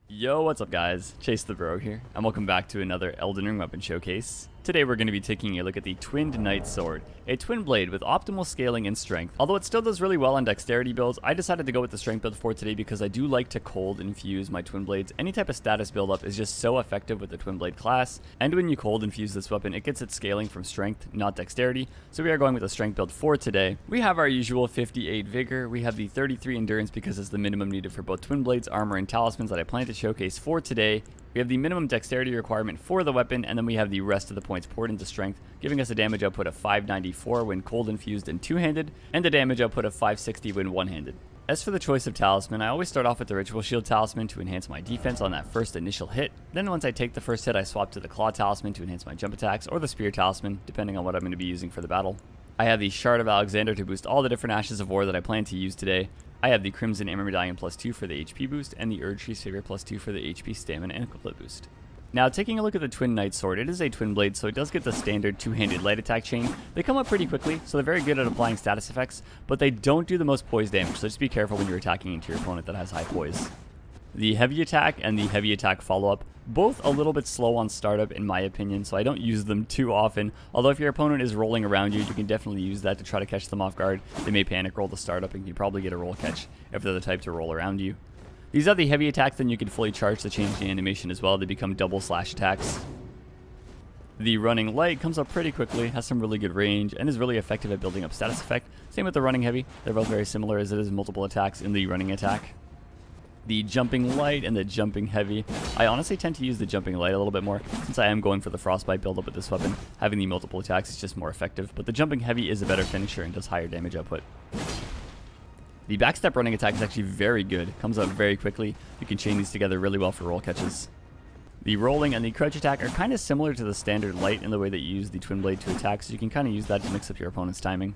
Yo, what's up guys? Chase the Bro here, and welcome back to another Elden Ring weapon showcase. Today we're going to be taking a look at the Twinned Knight Sword, a twin blade with optimal scaling and strength. Although it still does really well on dexterity builds, I decided to go with the strength build for today because I do like to cold infuse my twin blades. Any type of status build up is just so effective with the twin blade class, and when you cold infuse this weapon, it gets its scaling from strength, not dexterity, so we are going with a strength build for today. We have our usual 58 vigor, we have the 33 endurance because it's the minimum needed for both twin blades, armor, and talismans that I plan to showcase for today. We have the minimum dexterity requirement for the weapon, and then we have the rest of the points poured into strength, giving us a damage output of 594 when cold infused and two-handed, and a damage output of 560 when one-handed. As for the choice of talisman, I always start off with the Ritual Shield talisman to enhance my defense on that first initial hit. Then once I take the first hit, I swap to the Claw talisman to enhance my jump attacks, or the Spear talisman, depending on what I'm going to be using for the battle. I have the Shard of Alexander to boost all the different Ashes of War that I plan to use today. I have the Crimson Armor Medallion +2 for the HP boost, and the Urge Tree's Favor +2 for the HP, Stamina, and Equipment boost. Now, taking a look at the Twin Knight Sword, it is a twin blade, so it does get the standard two-handed light attack chain. They come up pretty quickly, so they're very good at applying status effects, but they don't do the most poise damage, so just be careful when you're attacking into your opponent that has high poise. The heavy attack and the heavy attack follow-up, both a little bit slow on startup in my opinion, so I don't use them too often. Although if your opponent is rolling around you, you can definitely use that to try to catch them off guard. They may panic roll the startup and you probably get a roll catch if they're the type to roll around you. These are the heavy attacks, then you can fully charge to change the animation as well. They become double slash attacks. The running light comes up pretty quickly, has some really good range, and is really effective at building up status effect. Same with the running heavy. They're both very similar as it is multiple attacks in the running attack. The jumping light and the jumping heavy. I honestly tend to use the jumping light a little bit more since I am going for the frostbite buildup with this weapon. Having the multiple attacks is just more effective, but the jumping heavy is a better finisher and does higher damage output. The backstep running attack is actually very good. Comes up very quickly. You can chain these together really well for roll catches. The rolling and the crouch attack are kind of similar to the standard light in the way that you use the twin blade to attack, so you can kind of use that to mix up your opponent's timing.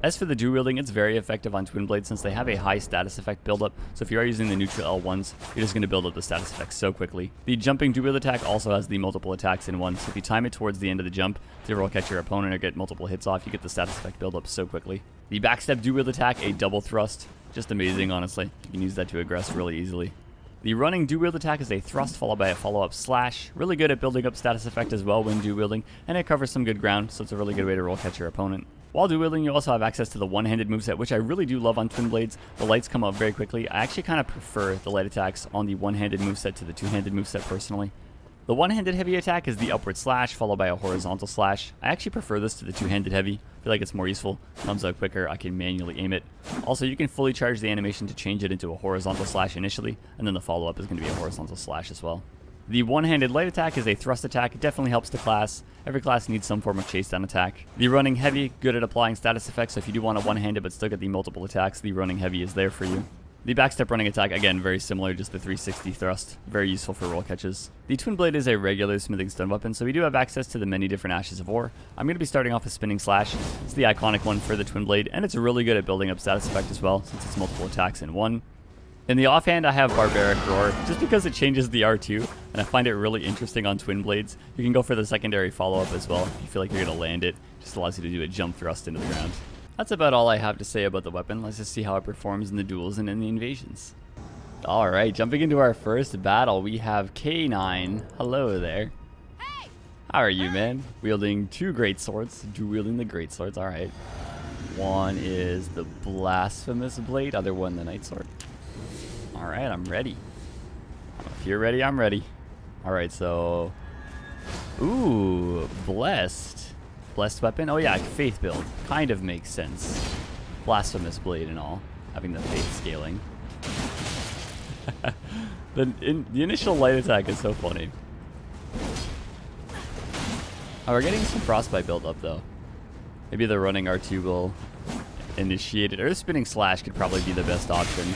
As for the dual wielding, it's very effective on twin blades since they have a high status effect buildup, so if you are using the neutral L1s, you're just going to build up the status effects so quickly. The jumping dual wield attack also has the multiple attacks in one, so if you time it towards the end of the jump to roll catch your opponent or get multiple hits off, you get the status effect buildup so quickly. The backstep dual wield attack, a double thrust, just amazing honestly. You can use that to aggress really easily. The running dual wield attack is a thrust followed by a follow-up slash, really good at building up status effect as well when dual wielding, and it covers some good ground, so it's a really good way to roll catch your opponent. While dual wielding, you also have access to the one-handed moveset, which I really do love on twin blades. The lights come up very quickly. I actually kind of prefer the light attacks on the one-handed moveset to the two-handed moveset personally. The one-handed heavy attack is the upward slash followed by a horizontal slash. I actually prefer this to the two-handed heavy. I feel like it's more useful, comes out quicker, I can manually aim it. Also, you can fully charge the animation to change it into a horizontal slash initially, and then the follow-up is going to be a horizontal slash as well. The one-handed light attack is a thrust attack. It definitely helps the class. Every class needs some form of chase down attack. The running heavy, good at applying status effects, so if you do want a one-handed but still get the multiple attacks, the running heavy is there for you. The backstep running attack, again, very similar, just the 360 thrust. Very useful for roll catches. The twin blade is a regular smithing stone weapon, so we do have access to the many different Ashes of War. I'm going to be starting off with Spinning Slash. It's the iconic one for the twin blade, and it's really good at building up status effect as well, since it's multiple attacks in one. In the offhand, I have Barbaric Roar, just because it changes the R2, and I find it really interesting on twin blades. You can go for the secondary follow-up as well if you feel like you're going to land it. Just allows you to do a jump thrust into the ground. That's about all I have to say about the weapon. Let's just see how it performs in the duels and in the invasions. Alright, jumping into our first battle, we have K9. Hello there. Hey! How are you, man? Wielding two great swords. Wielding the great swords, alright. One is the Blasphemous Blade, other one the Night Sword. Alright, I'm ready. If you're ready, I'm ready. Alright, so... Ooh, Blessed. Blessed weapon? Oh yeah, Faith build. Kind of makes sense. Blasphemous Blade and all. Having the Faith scaling. The initial light attack is so funny. Oh, we're getting some frostbite build up though. Maybe the running R2 will initiate it. Or the spinning slash could probably be the best option.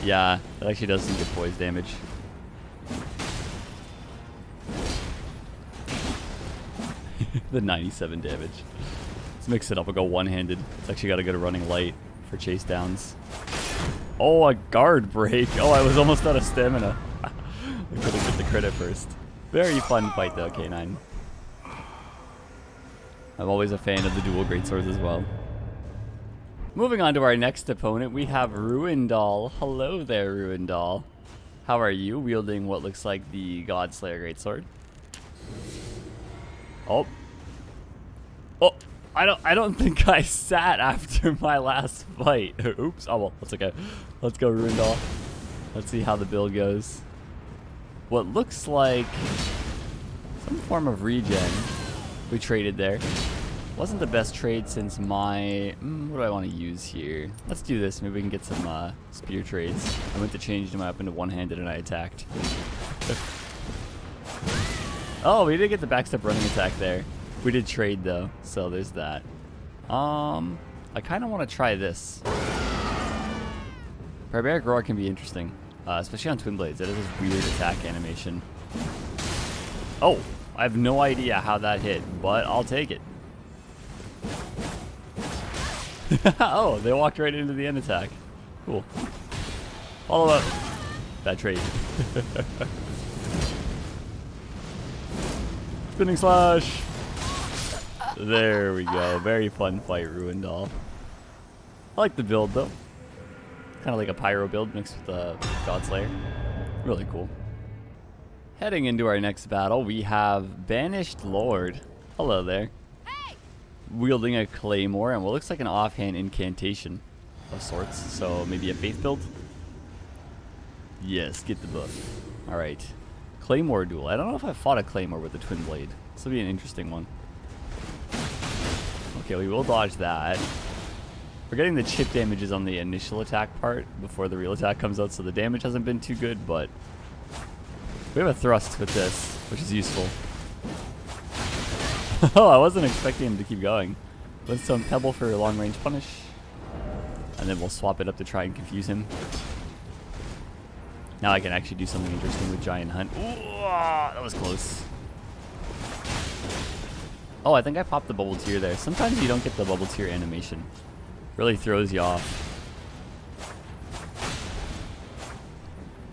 Yeah, that actually does some good poise damage. The 97 damage. Let's mix it up. We'll go one-handed. It's actually got a good running light for chase downs. Oh, a guard break. Oh, I was almost out of stamina. I could have get the crit at first. Very fun fight though, K9. I'm always a fan of the dual greatswords as well. Moving on to our next opponent, we have Ruindal. Hello there, Ruindal. How are you? Wielding what looks like the Godslayer Greatsword. Oh. Oh, I don't think I sat after my last fight. Oops. Oh well, that's okay. Let's go Ruindal. Let's see how the build goes. What looks like some form of regen. We traded there. Wasn't the best trade since my... what do I want to use here? Let's do this. Maybe we can get some spear trades. I went to change my weapon to one-handed and I attacked. Oh, we did get the backstep running attack there. We did trade though, so there's that. I kind of want to try this. Barbaric Roar can be interesting, especially on Twin Blades. It has this weird attack animation. Oh, I have no idea how that hit, but I'll take it. Oh, they walked right into the end attack. Cool. Follow up. Bad trade. Spinning slash. There we go. Very fun fight, Ruindal. I like the build though. Kind of like a pyro build mixed with the Godslayer. Really cool. Heading into our next battle, we have Banished Lord. Hello there. Wielding a claymore and what looks like an offhand incantation of sorts. So maybe a faith build? Yes, get the buff. Alright. Claymore duel. I don't know if I've fought a claymore with a twin blade. This will be an interesting one. Okay, we will dodge that. We're getting the chip damages on the initial attack part before the real attack comes out, so the damage hasn't been too good, but we have a thrust with this, which is useful. Oh, I wasn't expecting him to keep going. Let's some Pebble for long range punish. And then we'll swap it up to try and confuse him. Now I can actually do something interesting with Giant Hunt. Ooh, that was close. Oh, I think I popped the bubble tier there. Sometimes you don't get the bubble tier animation. Really throws you off.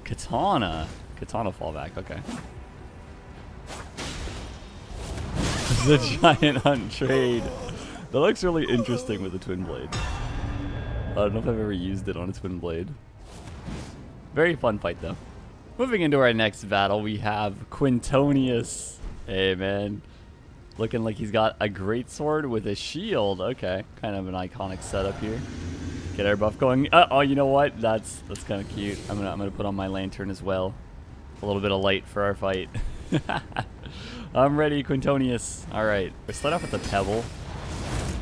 Katana. Katana fallback, okay. The Giant Hunt trade. That looks really interesting with a twin blade. I don't know if I've ever used it on a twin blade. Very fun fight though. Moving into our next battle, we have Quintonius. Hey man. Looking like he's got a greatsword with a shield. Okay. Kind of an iconic setup here. Get our buff going. Oh, you know what? That's kind of cute. I'm gonna put on my lantern as well. A little bit of light for our fight. I'm ready, Quintonius. Alright, we start off with the Pebble.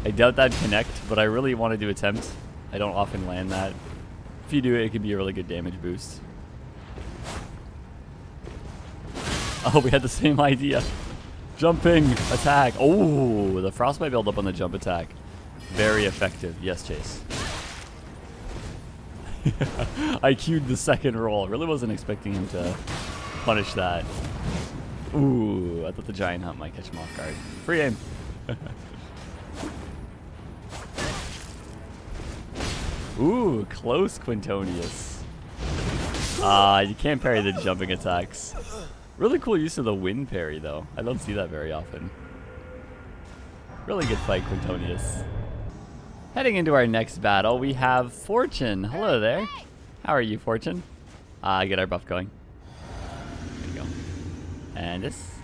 I doubt that'd connect, but I really wanted to attempt. I don't often land that. If you do it, it could be a really good damage boost. Oh, we had the same idea. Jumping attack. Oh, the frostbite build up on the jump attack. Very effective. Yes, Chase. I queued the second roll. Really wasn't expecting him to punish that. Ooh, I thought the Giant Hunt might catch him off guard. Free aim. Ooh, close Quintonius. You can't parry the jumping attacks. Really cool use of the wind parry though. I don't see that very often. Really good fight, Quintonius. Heading into our next battle, we have Fortune. Hello there. How are you, Fortune? Get our buff going. There you go. And this.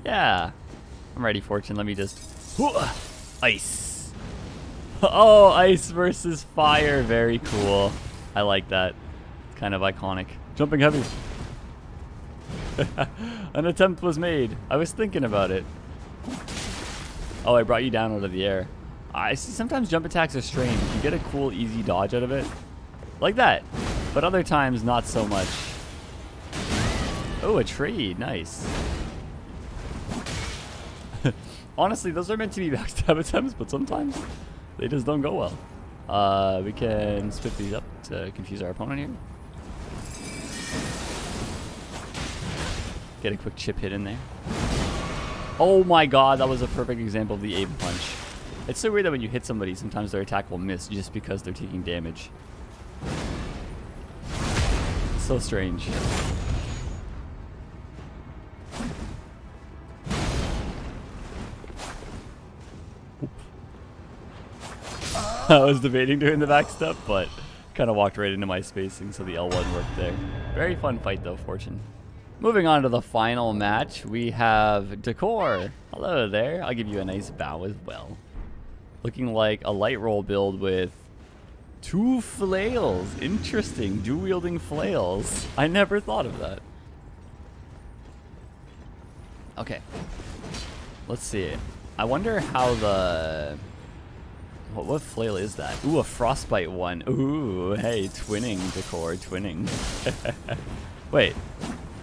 Yeah. I'm ready, Fortune. Let me just... Ice. Oh, ice versus fire. Very cool. I like that. It's kind of iconic. Jumping heavy. An attempt was made. I was thinking about it. Oh, I brought you down out of the air. I see sometimes jump attacks are strange. You get a cool, easy dodge out of it. Like that. But other times, not so much. Oh, a trade. Nice. Honestly, those are meant to be backstab attempts, but sometimes they just don't go well. We can split these up to confuse our opponent here. Get a quick chip hit in there. Oh my god, that was a perfect example of the aim punch. It's so weird that when you hit somebody, sometimes their attack will miss just because they're taking damage. So strange. I was debating doing the back step, but Kind of walked right into my spacing, so the L1 worked there. Very fun fight though, Fortune. Moving on to the final match, we have Decor. Hello there. I'll give you a nice bow as well. Looking like a light roll build with 2 flails. Interesting. Dual-wielding flails. I never thought of that. Okay. Let's see. I wonder how the... What flail is that? Ooh, a frostbite one. Ooh, hey, twinning, Decor, twinning. Wait.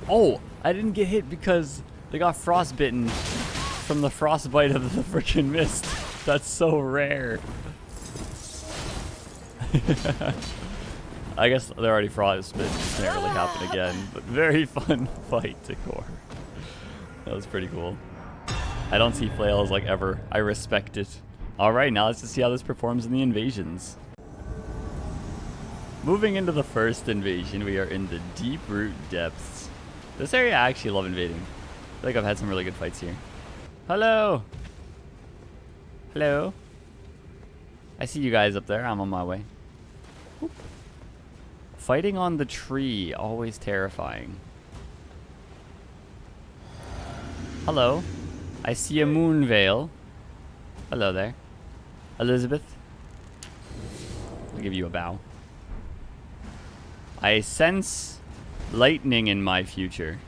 Oh, I didn't get hit because they got frostbitten from the frostbite of the freaking mist. That's so rare. I guess they're already frostbitten. Can't really happen again. But very fun fight, Decor. That was pretty cool. I don't see flails like ever. I respect it. Alright, now let's just see how this performs in the invasions. Moving into the first invasion, we are in the deep root depths. This area I actually love invading. I feel like I've had some really good fights here. Hello! Hello? I see you guys up there. I'm on my way. Whoop. Fighting on the tree, always terrifying. Hello. I see a moon veil. Hello there. Elizabeth. I'll give you a bow. I sense lightning in my future.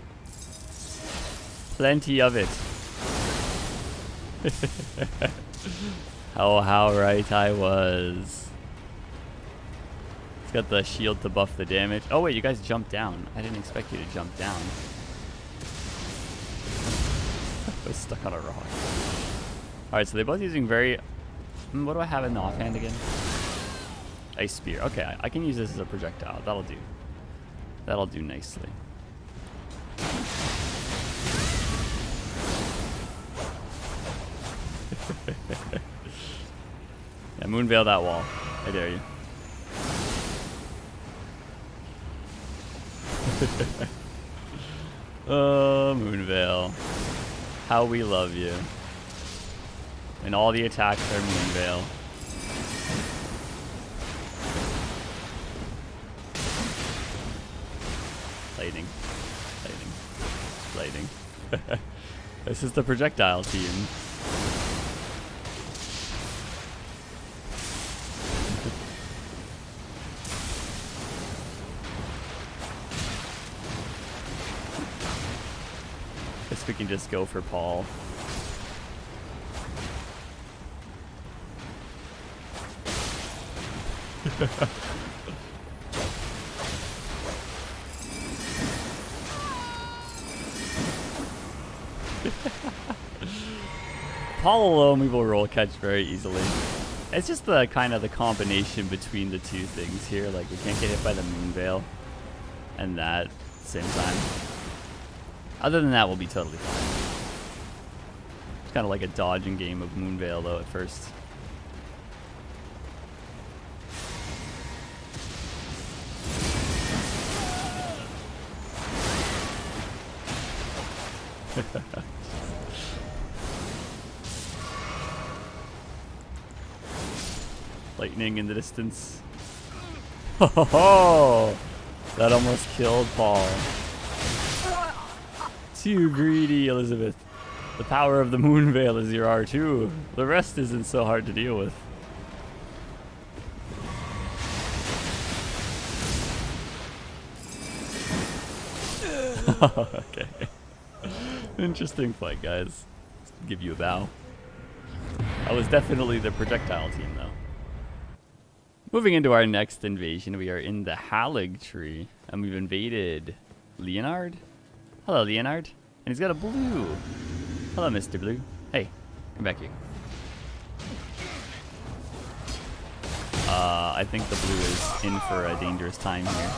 Plenty of it. Oh, how right I was. It's got the shield to buff the damage. Oh wait, you guys jumped down. I didn't expect you to jump down. I was stuck on a rock. Alright, so they're both using very... what do I have in the offhand again? Ice spear. Okay, I can use this as a projectile. That'll do. That'll do nicely. Yeah, moonveil that wall. I dare you. Oh, moonveil. How we love you. And all the attacks are moonveil. Lightning. Lightning. Lightning. This is the projectile team. Guess we can just go for Paul. Paul alone we will roll catch very easily. It's just the kind of the combination between the two things here. Like we can't get hit by the moonveil and that at the same time. Other than that, we'll be totally fine. It's kind of like a dodging game of moonveil though at first. Lightning in the distance. Oh, that almost killed Paul. Too greedy, Elizabeth. The power of the moonveil is your R2. The rest isn't so hard to deal with. Okay. Interesting fight, guys. Let's give you a bow. I was definitely the projectile team, though. Moving into our next invasion, we are in the Halig tree, and we've invaded Leonard. Hello, Leonard. And he's got a blue. Hello, Mr. Blue. Hey, come back here. I think the blue is in for a dangerous time here.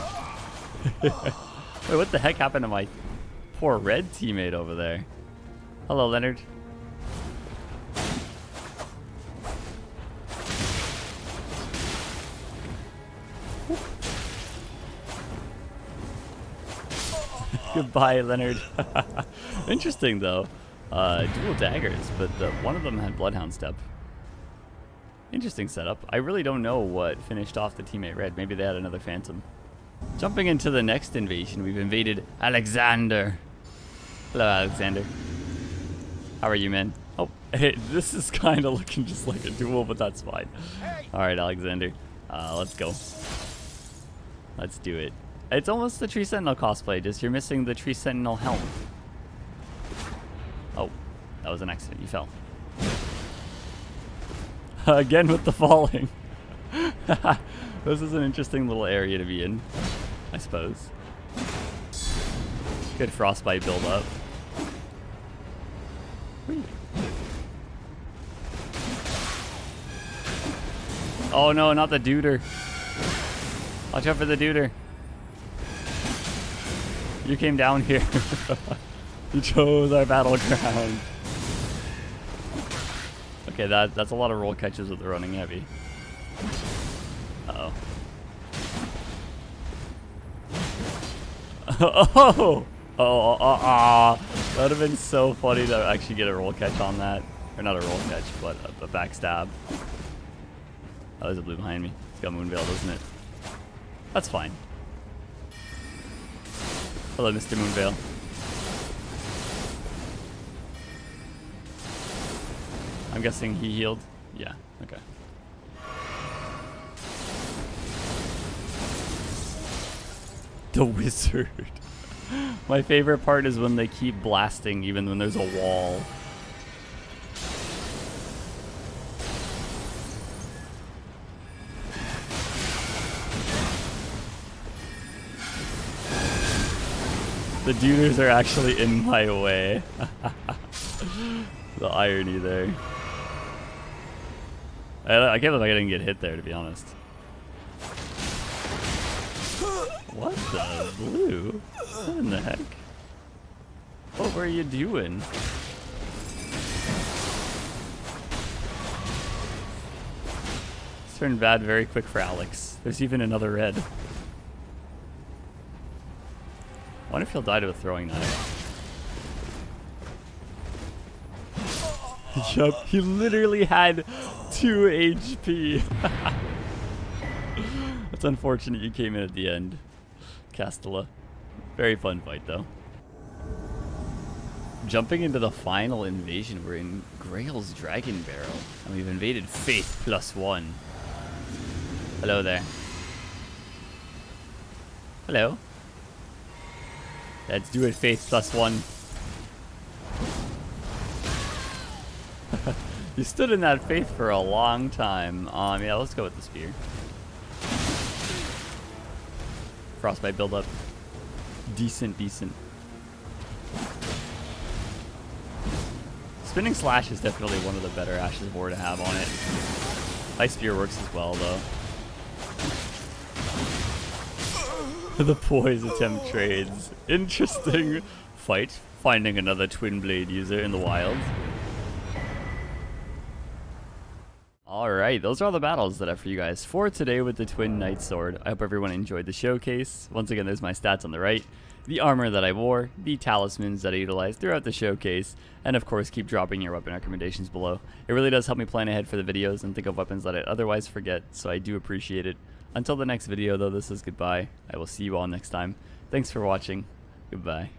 Wait, what the heck happened to my poor red teammate over there? Hello, Leonard. Goodbye, Leonard. Interesting, though. Dual daggers, but one of them had Bloodhound Step. Interesting setup. I really don't know what finished off the teammate red. Maybe they had another phantom. Jumping into the next invasion, we've invaded Alexander. Hello, Alexander. How are you, man? Oh, hey, this is kind of looking just like a duel, but that's fine. All right, Alexander. Let's go. Let's do it. It's almost the Tree Sentinel cosplay, just you're missing the Tree Sentinel helm. Oh, that was an accident. You fell. Again with the falling. This is an interesting little area to be in, I suppose. Good frostbite build up. Whee. Oh no, not the duder. Watch out for the duder. You came down here. You chose our battleground. Okay, that's a lot of roll catches with the running heavy. Uh-oh. Oh! That would have been so funny to actually get a roll catch on that. Or not a roll catch, but a backstab. Oh, there's a blue behind me. It's got Moonveil, doesn't it? That's fine. Hello, Mr. Moonveil. I'm guessing he healed? Yeah, okay. The wizard. My favorite part is when they keep blasting even when there's a wall. The duders are actually in my way. The irony there. I can't believe I didn't get hit there, to be honest. What the blue? What in the heck? What were you doing? This turned bad very quick for Alex. There's even another red. I wonder if he'll die to a throwing knife. Yup, he literally had 2 HP. That's unfortunate you came in at the end, Castella. Very fun fight though. Jumping into the final invasion, we're in Grail's Dragon Barrel, and we've invaded Faith +1. Hello there. Hello. Let's do it, Faith +1. You stood in that Faith for a long time. Yeah, let's go with the spear. Frostbite build up. Decent. Spinning Slash is definitely one of the better Ashes of War to have on it. Ice Spear works as well, though. The boys attempt trades. Interesting fight. Finding another Twin Blade user in the wild. Alright, those are all the battles that I have for you guys for today with the Twin Knight Sword. I hope everyone enjoyed the showcase. Once again, there's my stats on the right, the armor that I wore, the talismans that I utilized throughout the showcase, and of course keep dropping your weapon recommendations below. It really does help me plan ahead for the videos and think of weapons that I'd otherwise forget, so I do appreciate it. Until the next video though, this is goodbye. I will see you all next time. Thanks for watching. Goodbye.